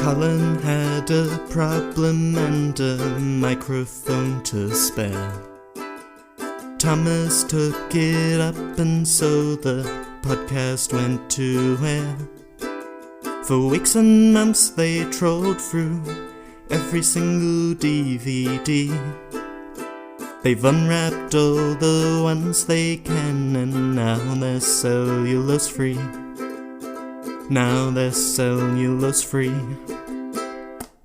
Colin had a problem and a microphone to spare. Thomas took it up and so the podcast went to air. For weeks and months they trolled through every single DVD. They've unwrapped all the ones they can and now they're cellulose free. Now they're cellulose free.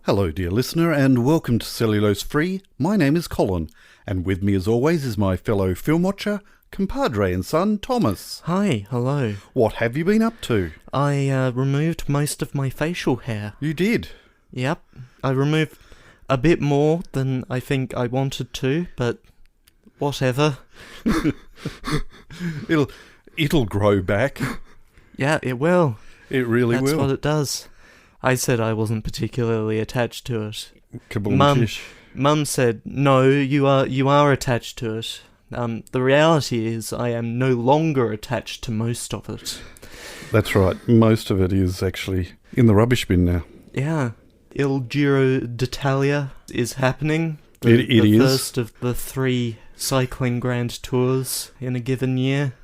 Hello dear listener and welcome to Cellulose Free. My name is Colin and with me as always is my fellow film watcher, compadre and son Thomas. Hi, hello. What have you been up to? I removed most of my facial hair. You did? Yep. I removed a bit more than I think I wanted to, but whatever. It'll grow back. Yeah, it will. It really will. That's what it does. I said I wasn't particularly attached to it. Kaboom-tish. Mum said, no, you are attached to it. The reality is I am no longer attached to most of it. That's right. Most of it is actually in the rubbish bin now. Yeah. Il Giro d'Italia is happening. It is. The first of the 3 cycling grand tours in a given year.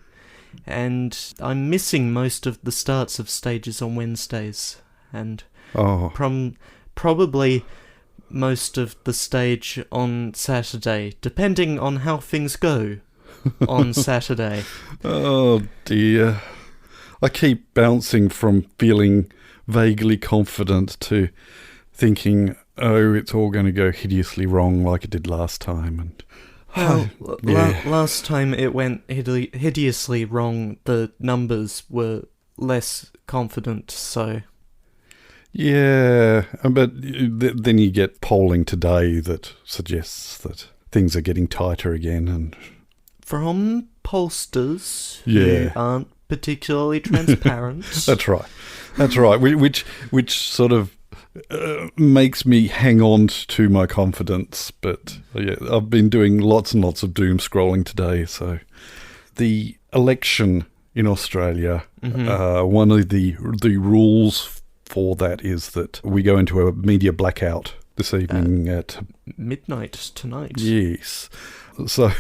And I'm missing most of the starts of stages on Wednesdays. And probably most of the stage on Saturday, depending on how things go on Saturday. Oh dear. I keep bouncing from feeling vaguely confident to thinking, oh, it's all going to go hideously wrong like it did last time. And last time it went hideously wrong, the numbers were less confident, so... Yeah, but then you get polling today that suggests that things are getting tighter again. And from pollsters who aren't particularly transparent. That's right. Which sort of makes me hang on to my confidence. But yeah, I've been doing lots and lots of doom scrolling today. So the election in Australia, one of the rules for that is that we go into a media blackout this evening at midnight tonight. Yes. So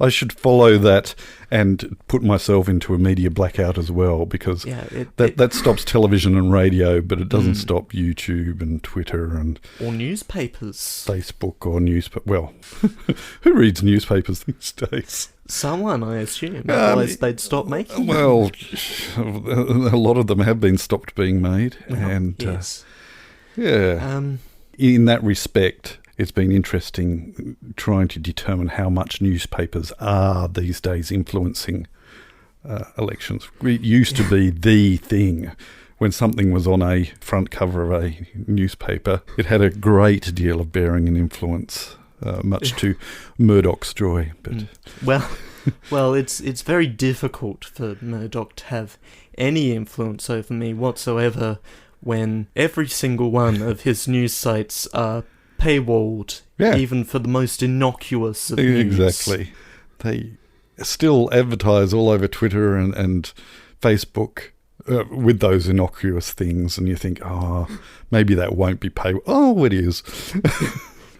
I should follow that and put myself into a media blackout as well, because that stops television and radio, but it doesn't stop YouTube and Twitter and... Or newspapers. Facebook or newspaper. Well, who reads newspapers these days? Someone, I assume. Otherwise they'd stop making them. Well, a lot of them have been stopped being made. Yes. In that respect, it's been interesting trying to determine how much newspapers are these days influencing elections. It used to be the thing. When something was on a front cover of a newspaper, it had a great deal of bearing and influence. Much to Murdoch's joy, but well, it's very difficult for Murdoch to have any influence over me whatsoever when every single one of his news sites are paywalled, even for the most innocuous of news. Exactly. They still advertise all over Twitter and Facebook with those innocuous things, and you think, maybe that won't be paywalled. Oh, it is.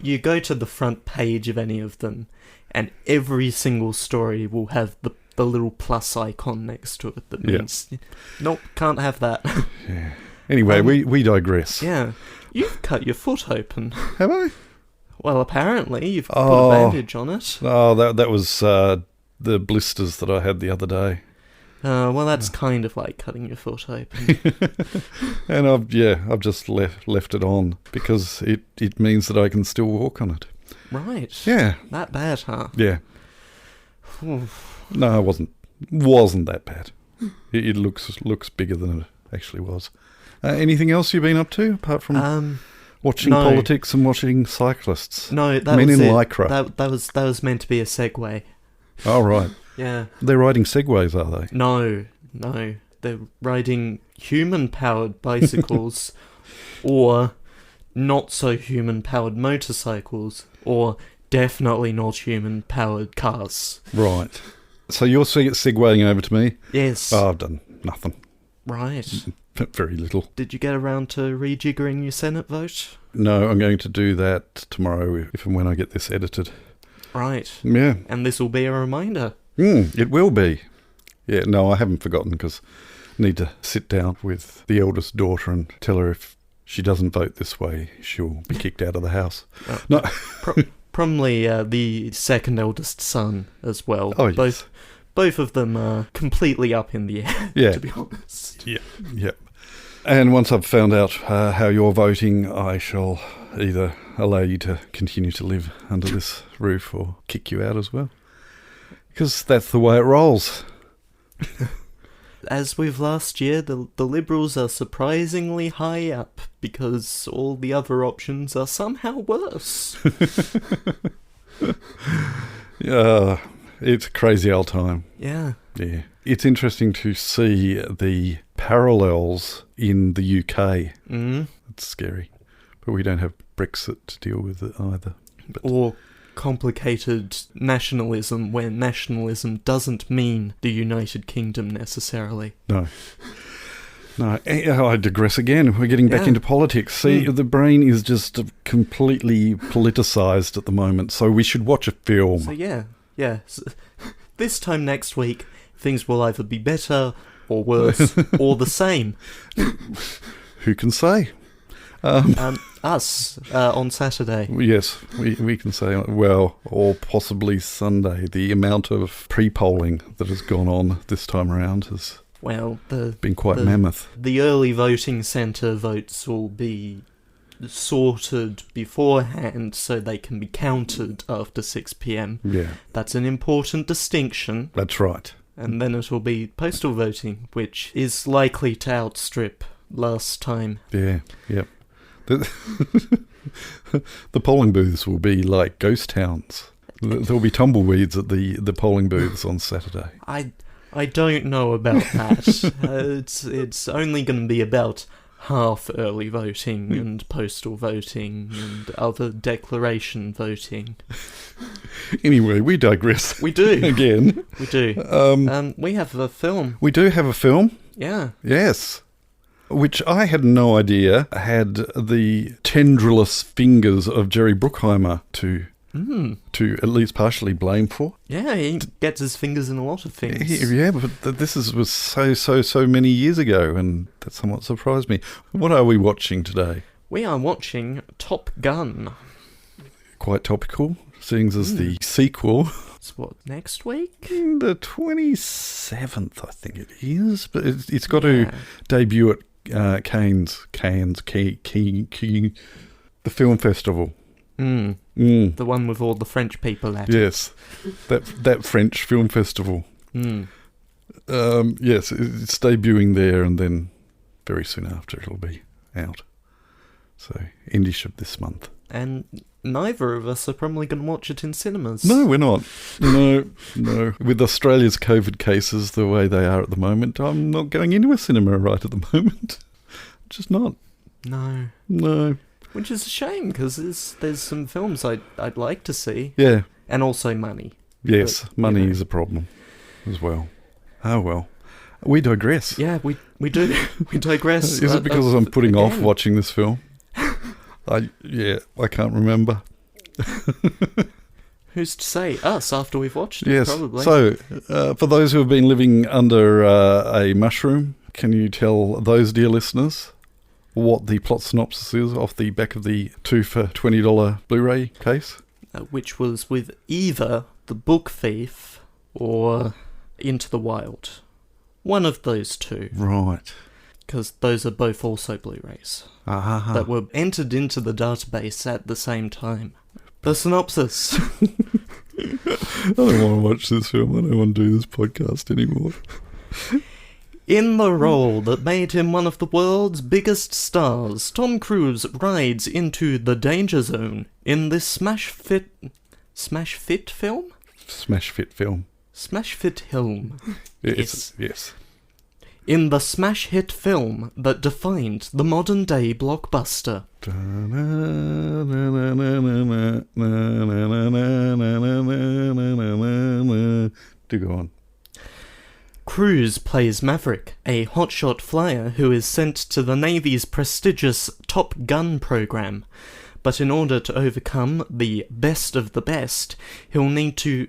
You go to the front page of any of them, and every single story will have the little plus icon next to it that means, nope, can't have that. Yeah. Anyway, we digress. Yeah. You've cut your foot open. Have I? Well, apparently, you've put a bandage on it. Oh, that was the blisters that I had the other day. Well, that's kind of like cutting your foot open. And I've just left it on because it means that I can still walk on it. Right. Yeah. That bad, huh? Yeah. No, it wasn't that bad. It looks bigger than it actually was. Anything else you've been up to apart from watching politics and watching cyclists? No, that Men was in it. Lycra. That was meant to be a segue. Oh, right. Yeah. They're riding Segways, are they? No. They're riding human-powered bicycles or not-so-human-powered motorcycles or definitely not human-powered cars. Right. So you're segwaying over to me? Yes. Oh, I've done nothing. Right. Very little. Did you get around to rejiggering your Senate vote? No, I'm going to do that tomorrow if and when I get this edited. Right. Yeah. And this will be a reminder. It will be. Yeah, no, I haven't forgotten because I need to sit down with the eldest daughter and tell her if she doesn't vote this way, she'll be kicked out of the house. No. Probably the second eldest son as well. Oh, yes. Both of them are completely up in the air, Yeah. to be honest. Yeah. And once I've found out how you're voting, I shall either allow you to continue to live under this roof or kick you out as well. Because that's the way it rolls. As with last year, the Liberals are surprisingly high up because all the other options are somehow worse. It's a crazy old time. Yeah. Yeah. It's interesting to see the parallels in the UK. It's scary. But we don't have Brexit to deal with it either. Or complicated nationalism where nationalism doesn't mean the United Kingdom necessarily. No, I digress again. We're getting back into politics. See, the brain is just completely politicised at the moment, so we should watch a film. So yeah. So, this time next week, things will either be better or worse or the same. Who can say? Us on Saturday. Yes, we can say, well, or possibly Sunday. The amount of pre-polling that has gone on this time around has been quite mammoth. The early voting centre votes will be sorted beforehand so they can be counted after 6 p.m. Yeah. That's an important distinction. That's right. And then it will be postal voting, which is likely to outstrip last time. Yeah, yep. The polling booths will be like ghost towns. There'll be tumbleweeds at the polling booths on Saturday. I don't know about that. It's only going to be about half early voting and postal voting and other declaration voting. Anyway, we digress. We do. Again. We do. We have a film. We do have a film? Yeah. Yes. Which I had no idea had the tendrilous fingers of Jerry Bruckheimer to at least partially blame for. Yeah, he gets his fingers in a lot of things. Yeah, but this was so many years ago, and that somewhat surprised me. What are we watching today? We are watching Top Gun. Quite topical, seeing as the sequel. It's what, next week? The 27th, I think it is. But it's got to debut at Cannes, the film festival. The one with all the French people at it. Yes, that French film festival. Yes, it's debuting there, and then very soon after it'll be out. So, endish of this month. And neither of us are probably going to watch it in cinemas. No, we're not. No. With Australia's COVID cases the way they are at the moment, I'm not going into a cinema right at the moment. Just not. No. Which is a shame, because there's some films I'd like to see. Yeah. And also money. Yes, but, money is a problem as well. Oh, well. We digress. Yeah, we do. We digress. Is it because I'm putting again off watching this film? I can't remember. Who's to say? Us, after we've watched it, yes. probably. So, for those who have been living under a mushroom, can you tell those dear listeners what the plot synopsis is off the back of the 2 for $20 Blu-ray case? Which was with either The Book Thief or Into the Wild. One of those two. Right. Because those are both also Blu-rays. That were entered into the database at the same time. The synopsis. I don't want to watch this film. I don't want to do this podcast anymore. In the role that made him one of the world's biggest stars, Tom Cruise rides into the danger zone in this smash fit film? Smash fit film. Smash fit film. Yes. In the smash hit film that defined the modern day blockbuster. Do go on. Cruise plays Maverick, a hotshot flyer who is sent to the Navy's prestigious Top Gun program. But in order to overcome the best of the best, he'll need the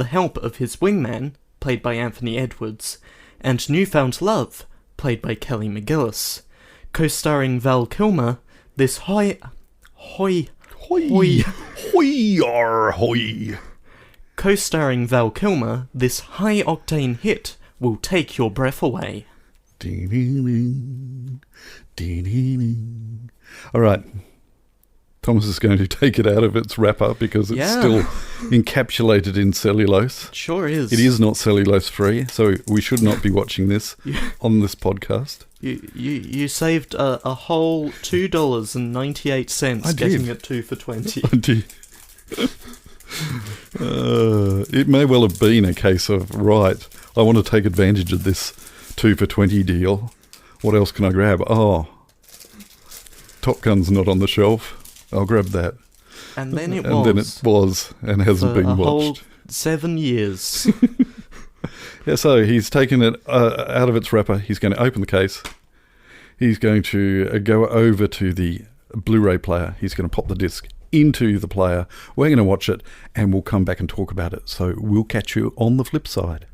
help of his wingman, played by Anthony Edwards, and newfound love, played by Kelly McGillis. Co-starring Val Kilmer, this Co-starring Val Kilmer, this high-octane hit will take your breath away. All right. Thomas is going to take it out of its wrapper because it's still encapsulated in cellulose. It sure is. It is not cellulose-free, so we should not be watching this on this podcast. You saved a whole $2.98 getting it 2 for $20. I did. It may well have been a case of, right, I want to take advantage of this 2 for $20 deal. What else can I grab? Oh, Top Gun's not on the shelf. I'll grab that. And then it was and hasn't been watched. Whole 7 years. Yeah, so he's taken it out of its wrapper. He's going to open the case. He's going to go over to the Blu-ray player. He's going to pop the disc into the player. We're going to watch it, and we'll come back and talk about it. So we'll catch you on the flip side.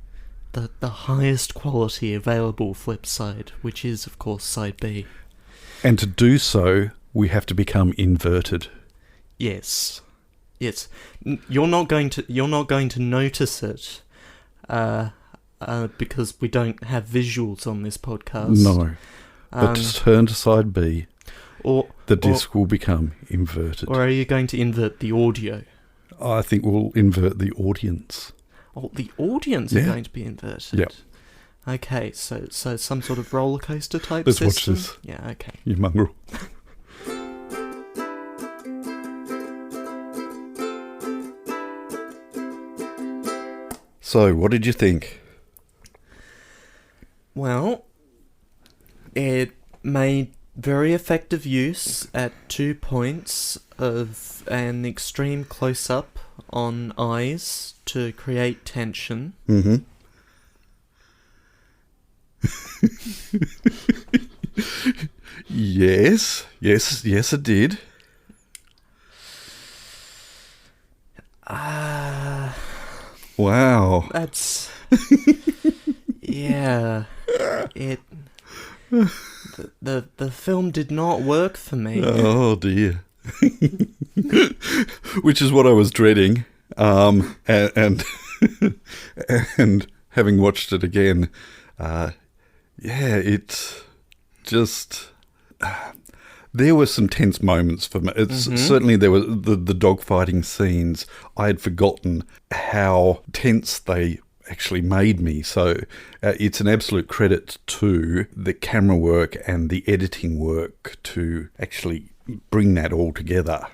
The highest quality available flip side, which is, of course, side B. And to do so, we have to become inverted. Yes. You're not going to notice it, because we don't have visuals on this podcast. No. But turn to side B. The disc will become inverted. Or are you going to invert the audio? I think we'll invert the audience. Oh, the audience are going to be inverted? Yep. Okay, so some sort of roller coaster type Let's system? watch this. Yeah, okay. You mongrel. So, what did you think? Well, it made very effective use at 2 points of an extreme close-up on eyes to create tension. Mm-hmm. Yes, it did. Wow. That's... yeah. The film did not work for me. Oh, dear. Which is what I was dreading. And having watched it again, it just... there were some tense moments for me. Certainly there were the dogfighting scenes. I had forgotten how tense they actually made me. So it's an absolute credit to the camera work and the editing work to actually bring that all together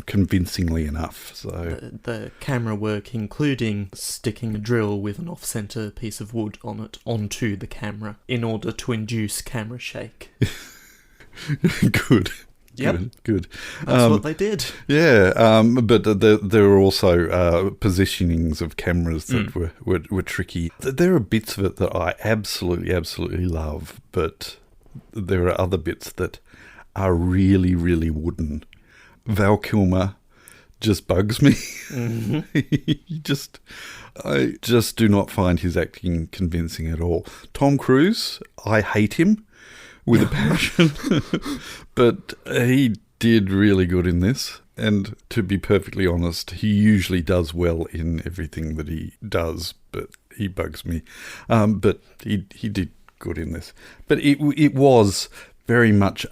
convincingly enough. So the camera work, including sticking a drill with an off-center piece of wood on it onto the camera in order to induce camera shake. Good. Yep. Good. That's what they did. Yeah, but there were also positionings of cameras that were tricky. There are bits of it that I absolutely love, but there are other bits that are really, really wooden. Val Kilmer just bugs me. Mm-hmm. I just do not find his acting convincing at all. Tom Cruise, I hate him with a passion, but he did really good in this. And to be perfectly honest, he usually does well in everything that he does, but he bugs me. But he did good in this. But it was very much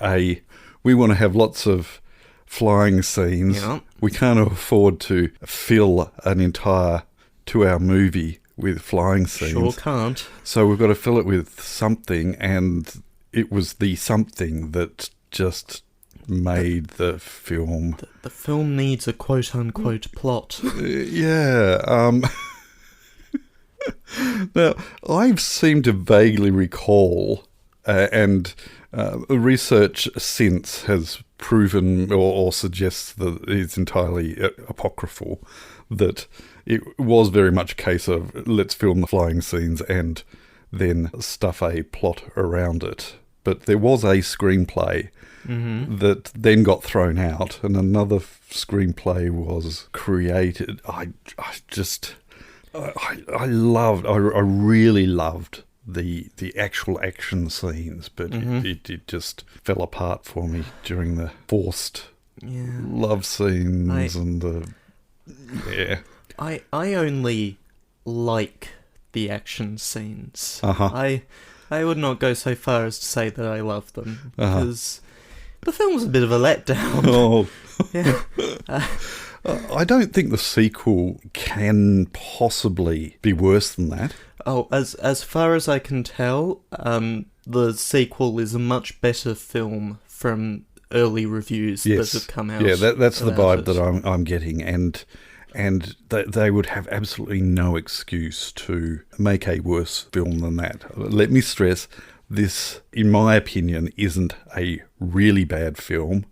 we want to have lots of flying scenes. Yeah. We can't afford to fill an entire 2-hour movie with flying scenes. Sure can't. So we've got to fill it with something, and it was the something that just made the film. The film needs a quote-unquote plot. Yeah. Now, I've seemed to vaguely recall, and research since has proven or suggests that it's entirely apocryphal, that it was very much a case of let's film the flying scenes and then stuff a plot around it. But there was a screenplay that then got thrown out, and another screenplay was created. I really loved the actual action scenes, but it just fell apart for me during the forced love scenes and the I only like the action scenes. I would not go so far as to say that I love them, because the film's a bit of a letdown. Oh. Yeah. I don't think the sequel can possibly be worse than that. Oh, as far as I can tell, the sequel is a much better film from early reviews that have come out. Yeah, that's the vibe it. that I'm getting, and they would have absolutely no excuse to make a worse film than that. Let me stress, this, in my opinion, isn't a really bad film.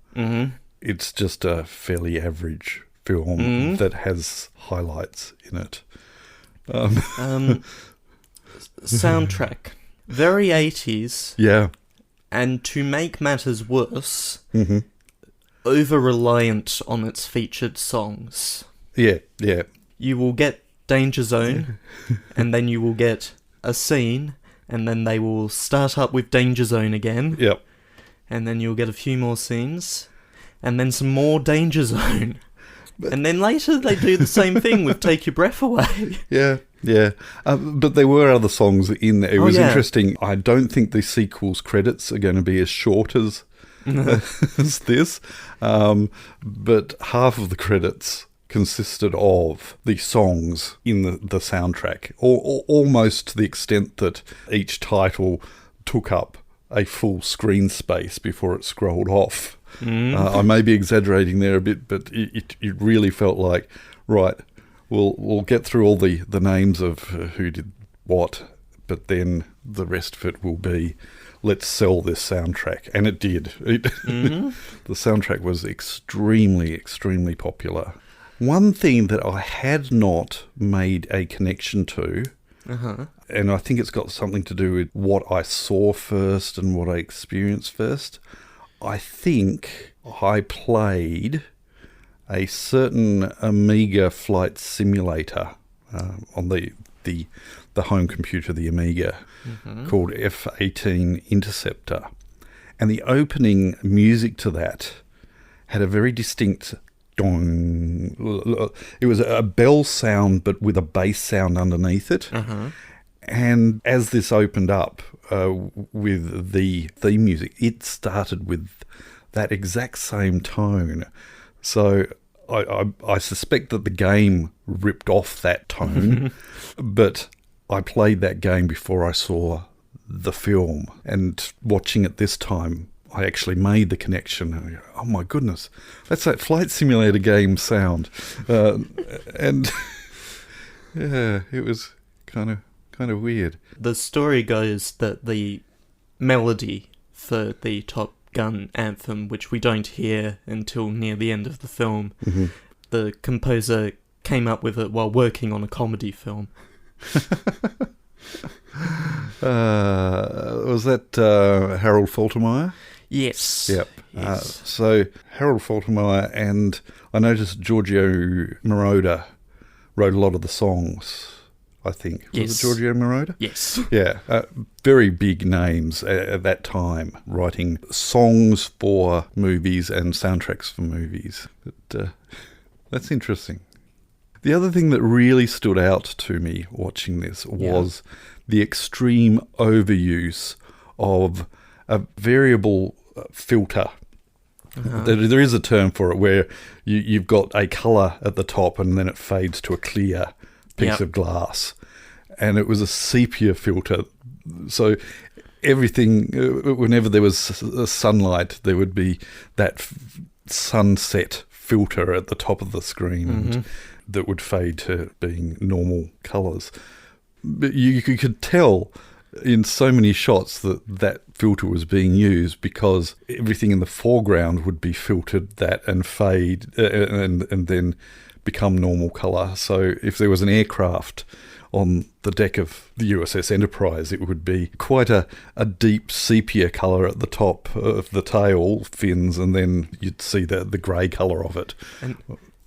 It's just a fairly average film that has highlights in it. Soundtrack. Very 80s. Yeah. And to make matters worse, over-reliant on its featured songs. Yeah. You will get Danger Zone, and then you will get a scene, and then they will start up with Danger Zone again. Yep. And then you'll get a few more scenes, and then some more Danger Zone. And then later they do the same thing with Take Your Breath Away. Yeah. But there were other songs in there. It was interesting. I don't think the sequel's credits are going to be as short as this. But half of the credits consisted of the songs in the soundtrack, or almost to the extent that each title took up a full screen space before it scrolled off. I may be exaggerating there a bit, but it really felt like, right, we'll get through all the names of who did what, but then the rest of it will be, let's sell this soundtrack. And it did. The soundtrack was extremely, extremely popular. One thing that I had not made a connection to, and I think it's got something to do with what I saw first and what I experienced first, I think I played a certain Amiga flight simulator on the home computer, the Amiga, called F-18 Interceptor. And the opening music to that had a very distinct dong. It was a bell sound, but with a bass sound underneath it. And as this opened up with the theme music, it started with that exact same tone. So I suspect that the game ripped off that tone, but I played that game before I saw the film. And watching it this time, I actually made the connection. Oh my goodness, that's that flight simulator game sound. And yeah, it was kind of weird. The story goes that the melody for the Top Gun anthem, which we don't hear until near the end of the film, the composer came up with it while working on a comedy film. Was that Harold Faltermeyer? Yes. Yep. Yes. So Harold Faltermeyer, and I noticed Giorgio Moroder wrote a lot of the songs, I think. Was it Giorgio Moroder? Yes. Yeah. Very big names at that time, writing songs for movies and soundtracks for movies. But that's interesting. The other thing that really stood out to me watching this was the extreme overuse of a variable filter. There is a term for it where you've got a colour at the top and then it fades to a clear piece of glass. And it was a sepia filter. So everything, whenever there was sunlight, there would be that sunset filter at the top of the screen that would fade to being normal colours. But you could tell in so many shots that filter was being used because everything in the foreground would be filtered that and fade and then become normal colour. So if there was an aircraft on the deck of the USS Enterprise, it would be quite a deep sepia colour at the top of the tail fins, and then you'd see the grey colour of it.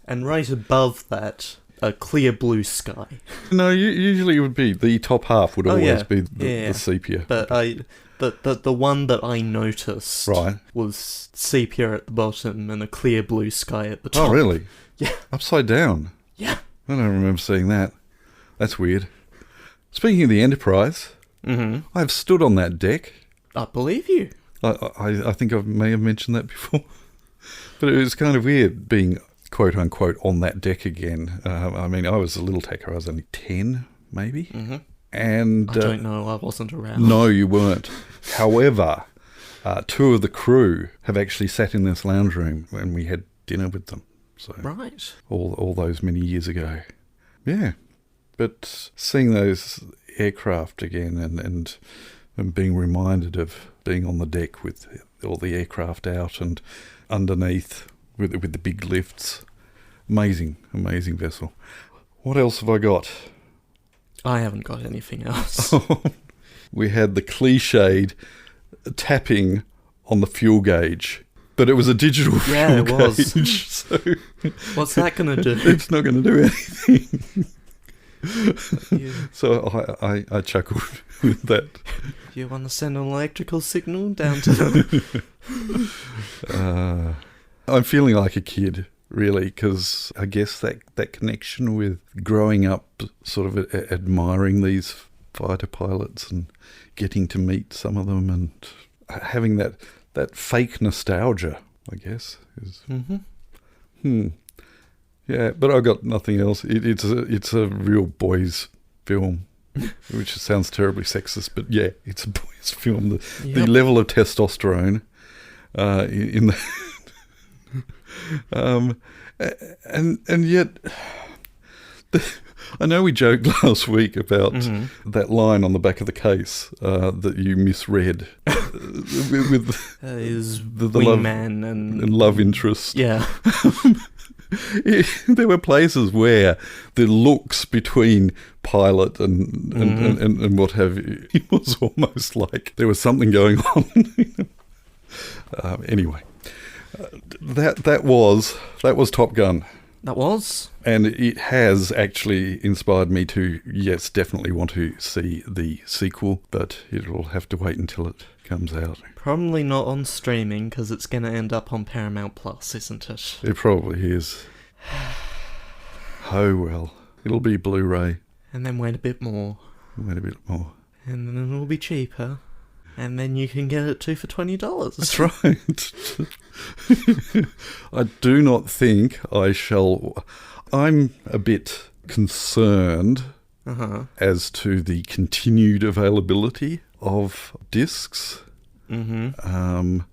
And right above that, a clear blue sky. No, usually it would be the top half would always be the sepia. But the one that I noticed was sepia at the bottom and a clear blue sky at the top. Oh, really? Yeah. Upside down? Yeah. I don't remember seeing that. That's weird. Speaking of the Enterprise, I've stood on that deck. I believe you. I think I may have mentioned that before. But it was kind of weird being, quote unquote, on that deck again. I mean, I was a little tacker. I was only 10, maybe. Mm-hmm. And I don't know. I wasn't around. No, you weren't. However, two of the crew have actually sat in this lounge room when we had dinner with them. So right. All those many years ago. Yeah. But seeing those aircraft again and being reminded of being on the deck with all the aircraft out and underneath with the big lifts. Amazing vessel. What else have I got? I haven't got anything else. We had the cliched tapping on the fuel gauge. But it was a digital fuel gauge. So what's that going to do? It's not going to do anything. So I chuckled with that. You want to send an electrical signal down to them? I'm feeling like a kid, really, because I guess that connection with growing up sort of admiring these fighter pilots and getting to meet some of them and having that fake nostalgia, I guess. Is, Yeah, but I've got nothing else. It's a real boys' film, which sounds terribly sexist, but yeah, it's a boys' film. The level of testosterone in the and yet I know we joked last week about that line on the back of the case that you misread with the wingman and love interest. Yeah. There were places where the looks between pilot and what have you, it was almost like there was something going on. Anyway, that was Top Gun. That was? And it has actually inspired me to, yes, definitely want to see the sequel, but it'll have to wait until it comes out. Probably not on streaming, because it's going to end up on Paramount Plus, isn't it? It probably is. Oh well. It'll be Blu-ray. And then wait a bit more. And then it'll be cheaper. And then you can get it too for $20. That's right. I do not think I shall... I'm a bit concerned as to the continued availability of discs. And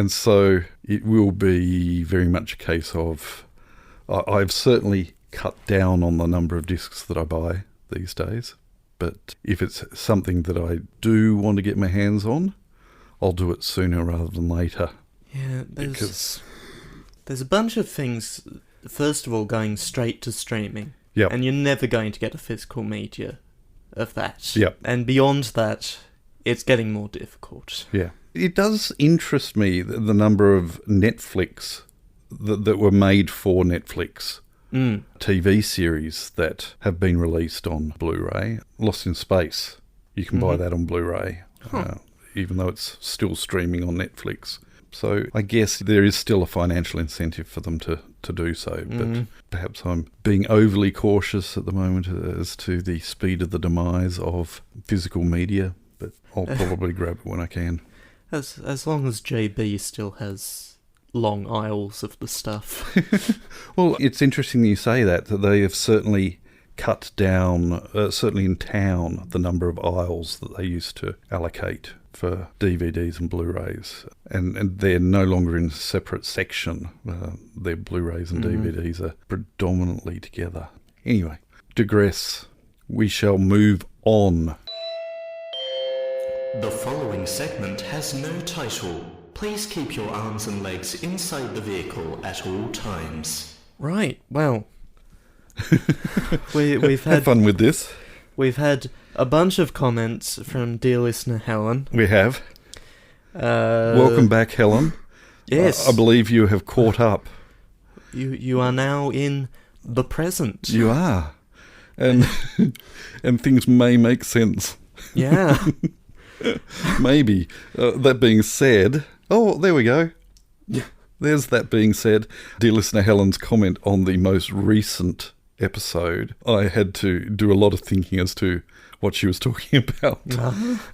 so it will be very much a case of... I've certainly cut down on the number of discs that I buy these days. But if it's something that I do want to get my hands on, I'll do it sooner rather than later. Yeah, there's a bunch of things, first of all, going straight to streaming. Yep. And you're never going to get a physical media of that. Yep. And beyond that, it's getting more difficult. Yeah. It does interest me, the number of Netflix that were made for Netflix. TV series that have been released on Blu-ray. Lost in Space, you can buy that on Blu-ray, even though it's still streaming on Netflix. So I guess there is still a financial incentive for them to do so, but perhaps I'm being overly cautious at the moment as to the speed of the demise of physical media, but I'll probably grab it when I can. As long as JB still has long aisles of the stuff. Well, it's interesting you say that they have certainly cut down, certainly in town, the number of aisles that they used to allocate for DVDs and Blu-rays. And they're no longer in a separate section. Their Blu-rays and DVDs are predominantly together. Anyway, digress. We shall move on. The following segment has no title. Please keep your arms and legs inside the vehicle at all times. Right, well, we've had fun with this. We've had a bunch of comments from dear listener Helen. We have. Welcome back, Helen. Yes. I believe you have caught up. You are now in the present. You are. And and things may make sense. Yeah. Maybe. That being said... Oh, there we go. There's that being said. Dear listener Helen's comment on the most recent episode, I had to do a lot of thinking as to what she was talking about.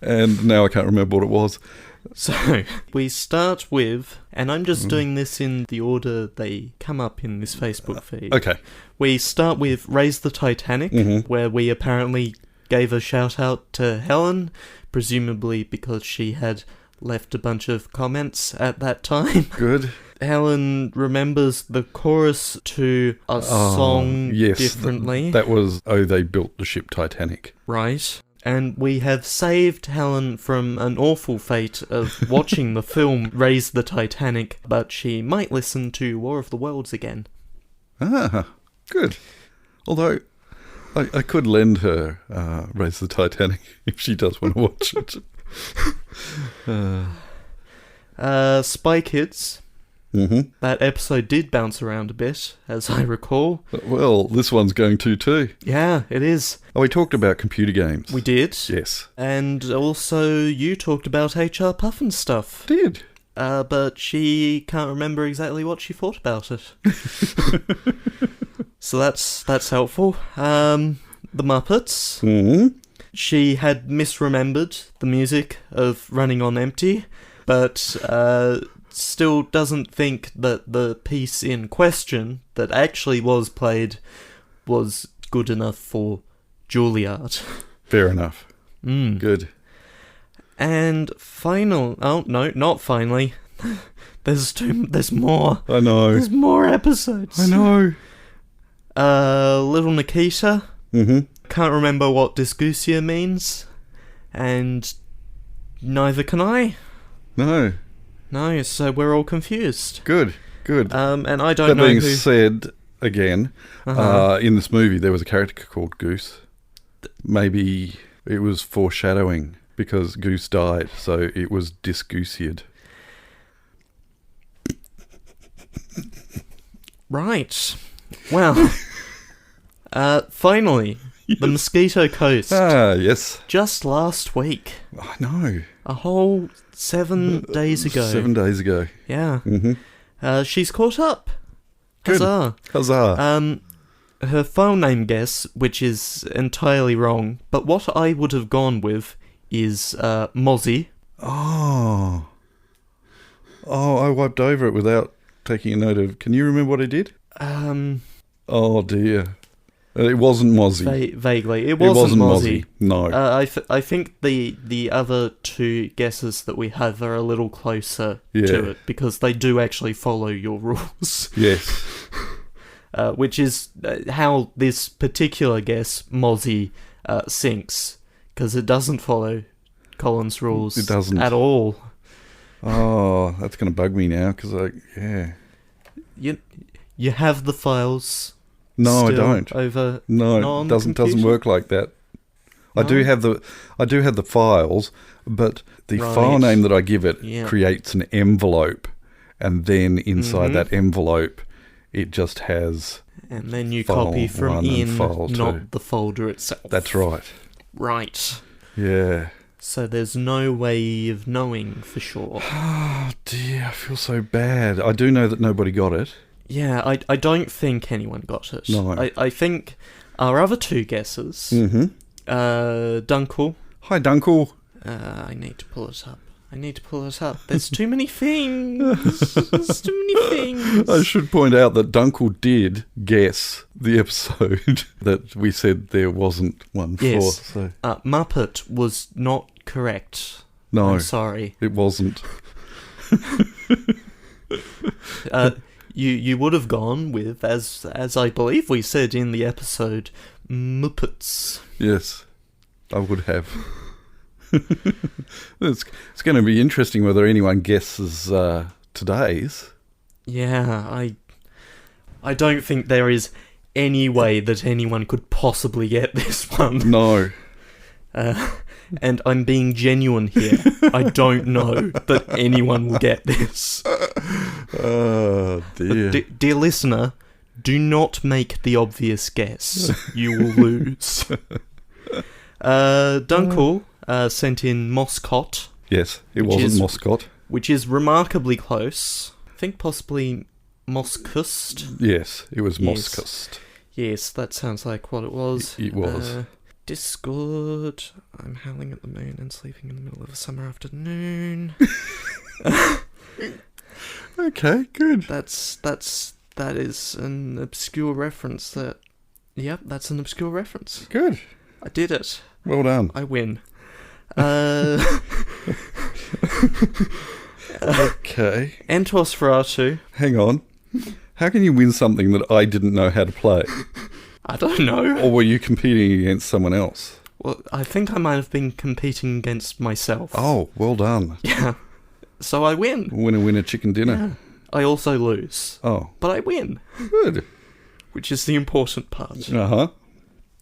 And now I can't remember what it was. So, we start with, and I'm just doing this in the order they come up in this Facebook feed. Okay. We start with Raise the Titanic, where we apparently gave a shout out to Helen, presumably because she had left a bunch of comments at that time. Good. Helen remembers the chorus to a song differently. That was, Oh, They Built the Ship Titanic. Right. And we have saved Helen from an awful fate of watching the film Raise the Titanic, but she might listen to War of the Worlds again. Ah, good. Although, I could lend her Raise the Titanic if she does want to watch it. Spy Kids. That episode did bounce around a bit, as I recall. Well, this one's going to too. Yeah, it is. Oh, we talked about computer games. We did. Yes. And also, you talked about HR Puffin stuff. Did. But she can't remember exactly what she thought about it. So that's helpful. The Muppets. She had misremembered the music of Running on Empty, but still doesn't think that the piece in question that actually was played was good enough for Juilliard. Fair enough. Good. And not finally. There's more. I know. There's more episodes. I know. Little Nikita. Can't remember what dysgeusia means. And neither can I. No. No, so we're all confused. Good. And I don't know who... That being who... said, again, in this movie there was a character called Goose. Maybe it was foreshadowing because Goose died, so it was dysgeusiad. Right. Well, finally, the Mosquito Coast. Ah, yes. Just last week. I know. A whole 7 days ago. 7 days ago. Yeah. She's caught up. Good. Huzzah. Huzzah. Her file name guess, which is entirely wrong, but what I would have gone with is Mozzie. Oh, I wiped over it without taking a note of... Can you remember what I did? Oh, dear. It wasn't Mozzie. Vaguely. It wasn't Mozzie. No. I think the other two guesses that we have are a little closer to it, because they do actually follow your rules. Yes. Which is how this particular guess, Mozzie, sinks, because it doesn't follow Colin's rules. It doesn't. At all. Oh, that's going to bug me now, because You have the files... No, I don't. No, it doesn't work like that. No? I do have the files, but the file name that I give it creates an envelope, and then inside that envelope, it just has. And then you copy from in, not the folder itself. That's right. Right. Yeah. So there's no way of knowing for sure. Oh dear, I feel so bad. I do know that nobody got it. Yeah, I don't think anyone got it. No. I think our other two guesses, Dunkel. Hi, Dunkel. I need to pull it up. There's too many things. There's too many things. I should point out that Dunkel did guess the episode that we said there wasn't one for. So. Muppet was not correct. No. I'm sorry. It wasn't. You would have gone with, as I believe we said in the episode, Muppets. Yes, I would have. It's going to be interesting whether anyone guesses today's. Yeah, I don't think there is any way that anyone could possibly get this one. No. And I'm being genuine here. I don't know that anyone will get this. Oh, dear. Dear listener, do not make the obvious guess. You will lose. Dunkel sent in Moscot. Yes, it wasn't Moscot. Which is remarkably close. I think possibly Moscust. Yes, it was Moscust. Yes, that sounds like what it was. It was. Discord. I'm howling at the moon and sleeping in the middle of a summer afternoon. Okay, good. That is an obscure reference. Yep, that's an obscure reference. Good. I did it. Well done. I win. Okay. Entos Ferratu. Hang on. How can you win something that I didn't know how to play? I don't know. Or were you competing against someone else? Well, I think I might have been competing against myself. Oh, well done. Yeah. So I win. Winner, chicken dinner. Yeah. I also lose. Oh. But I win. Good. Which is the important part. Uh-huh.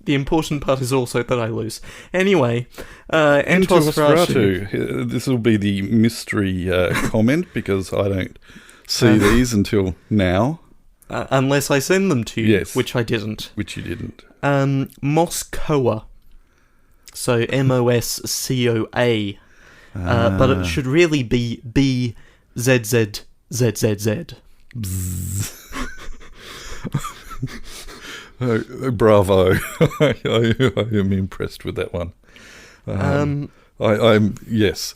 The important part is also that I lose. Anyway, Entos Ferratu. This will be the mystery comment because I don't see these until now. Unless I send them to you, yes. Which I didn't. Which you didn't. Moscoa. So Moscoa. But it should really be BZZZZZ. Oh, bravo. I am impressed with that one. I'm yes.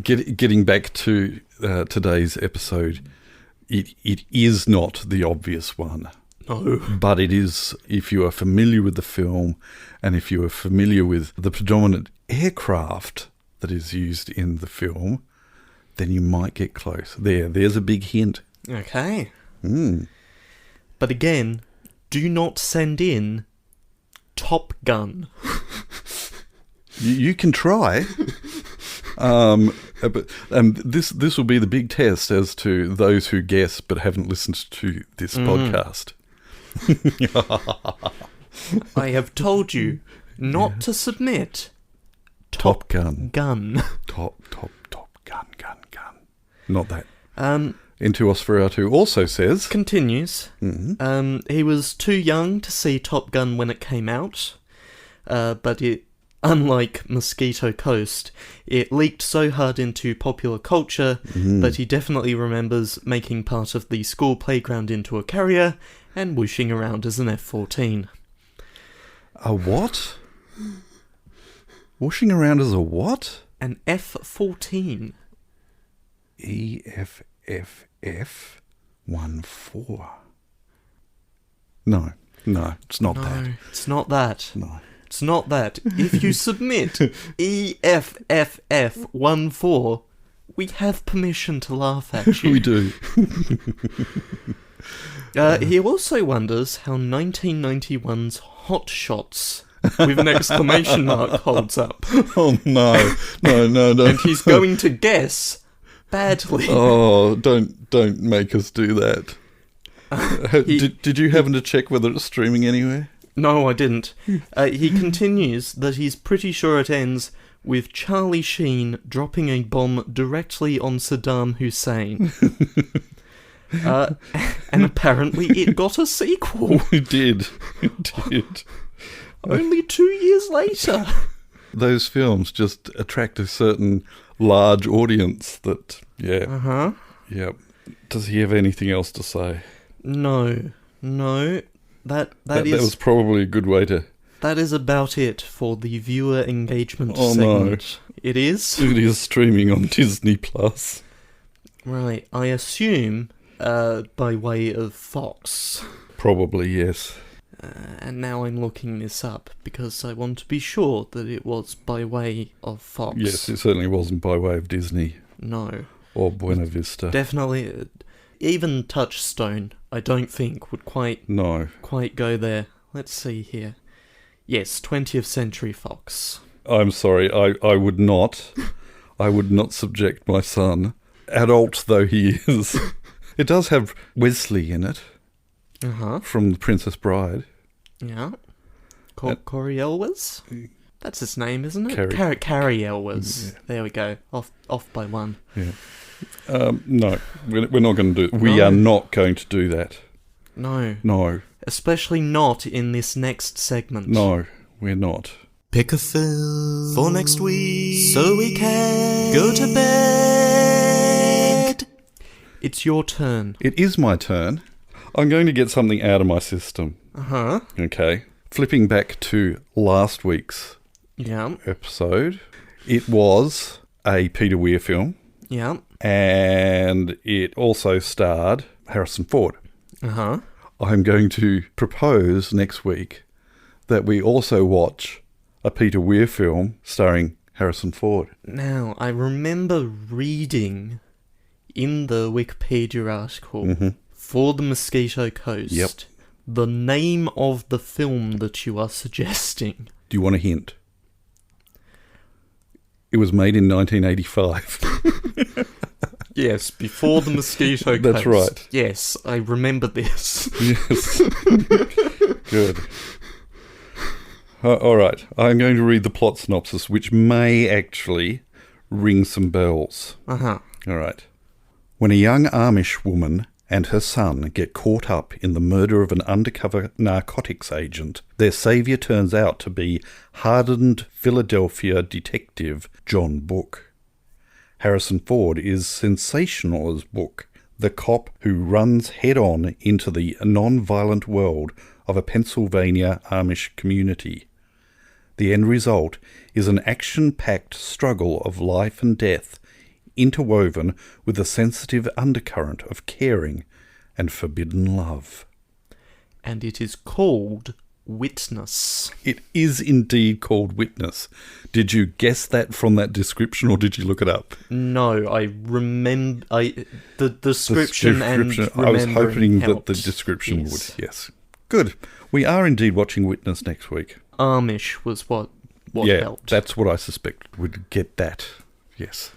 Getting back to today's episode, it is not the obvious one. No. But it is, if you are familiar with the film and if you are familiar with the predominant aircraft that is used in the film, then you might get close. There's a big hint. Okay. Mm. But again, do not send in Top Gun. You can try. But this will be the big test as to those who guess but haven't listened to this podcast. I have told you not to submit Top Gun. Top Gun. Not that. Entos Ferratu also says... Continues. Mm-hmm. He was too young to see Top Gun when it came out, but it, unlike Mosquito Coast, it leaked so hard into popular culture that he definitely remembers making part of the school playground into a carrier and whooshing around as an F-14. A what? Whooshing around as a what? An F-14. EFFF14. No, it's not that. It's not that. No. It's not that. If you submit EFFF14, we have permission to laugh at you. We do. He also wonders how 1991's Hot Shots with an exclamation mark holds up. Oh, no. And he's going to guess badly. Oh, don't make us do that. Did you happen to check whether it's streaming anywhere? No, I didn't. He continues that he's pretty sure it ends with Charlie Sheen dropping a bomb directly on Saddam Hussein. And apparently it got a sequel. It did. Only 2 years later. Those films just attract a certain large audience that, yeah. Uh-huh. Yep. Does he have anything else to say? No. That was probably a good way to... That is about it for the viewer engagement segment. No. It is? It is streaming on Disney+. Right, I assume by way of Fox. Probably, yes. And now I'm looking this up because I want to be sure that it was by way of Fox. Yes, it certainly wasn't by way of Disney. No. Or Buena Vista. Definitely. Even Touchstone, I don't think, would quite go there. Let's see here. Yes, 20th Century Fox. I'm sorry, I would not. I would not subject my son, adult though he is. It does have Wesley in it. Uh-huh. From The Princess Bride. Yeah. Corey Elwes? That's his name, isn't it? Carrie. Carrie Elwes. Yeah. There we go. Off by one. Yeah. No, we're not going to do it. We are not going to do that. No. No. Especially not in this next segment. No, we're not. Pick a film for next week so we can go to bed. It's your turn. It is my turn. I'm going to get something out of my system. Uh-huh. Okay. Flipping back to last week's episode, it was a Peter Weir film. Yeah. And it also starred Harrison Ford. Uh-huh. I'm going to propose next week that we also watch a Peter Weir film starring Harrison Ford. Now, I remember reading in the Wikipedia article for The Mosquito Coast the name of the film that you are suggesting. Do you want a hint? It was made in 1985. Yes, before The Mosquito Coast. That's right. Yes, I remember this. Yes. Good. All right. I'm going to read the plot synopsis, which may actually ring some bells. Uh-huh. All right. When a young Amish woman and her son get caught up in the murder of an undercover narcotics agent, their saviour turns out to be hardened Philadelphia detective John Book. Harrison Ford is sensational as Book, the cop who runs head-on into the non-violent world of a Pennsylvania Amish community. The end result is an action-packed struggle of life and death, interwoven with a sensitive undercurrent of caring and forbidden love. And it is called Witness. It is indeed called Witness. Did you guess that from that description, or did you look it up? No, I remember the description and I was hoping helped. that the description would. Yes. Good. We are indeed watching Witness next week. Amish was what helped. That's what I suspected. We'd get that. Yes.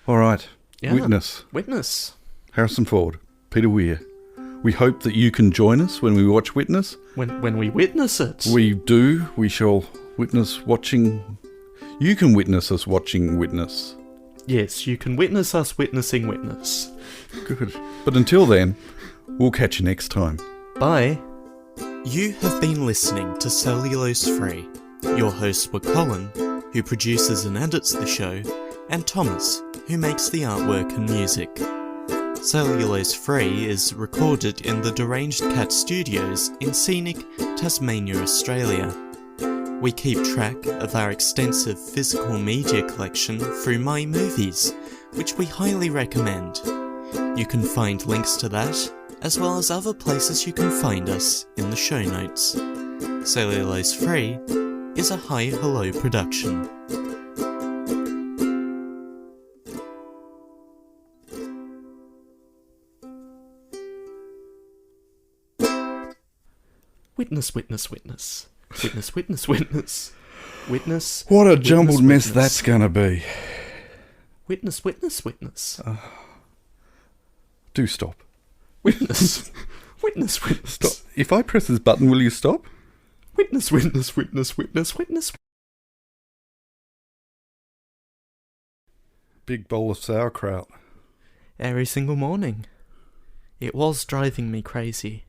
All right. Yeah. Witness. Harrison Ford. Peter Weir. We hope that you can join us when we watch Witness. When we witness it. We do. We shall witness watching... You can witness us watching Witness. Yes, you can witness us witnessing Witness. Good. But until then, we'll catch you next time. Bye. You have been listening to Cellulose Free. Your hosts were Colin, who produces and edits the show, and Thomas, who makes the artwork and music. Cellulose Free is recorded in the Deranged Cat Studios in scenic Tasmania, Australia. We keep track of our extensive physical media collection through My Movies, which we highly recommend. You can find links to that, as well as other places you can find us in the show notes. Cellulose Free is a Hi Hello production. Witness, witness, witness. Witness, witness, witness. Witness. What a jumbled mess witness. that's going to be. Witness, witness, witness. Do stop. Witness. Witness, witness. Stop. If I press this button, will you stop? Witness, witness, witness, witness, witness. Big bowl of sauerkraut. Every single morning. It was driving me crazy.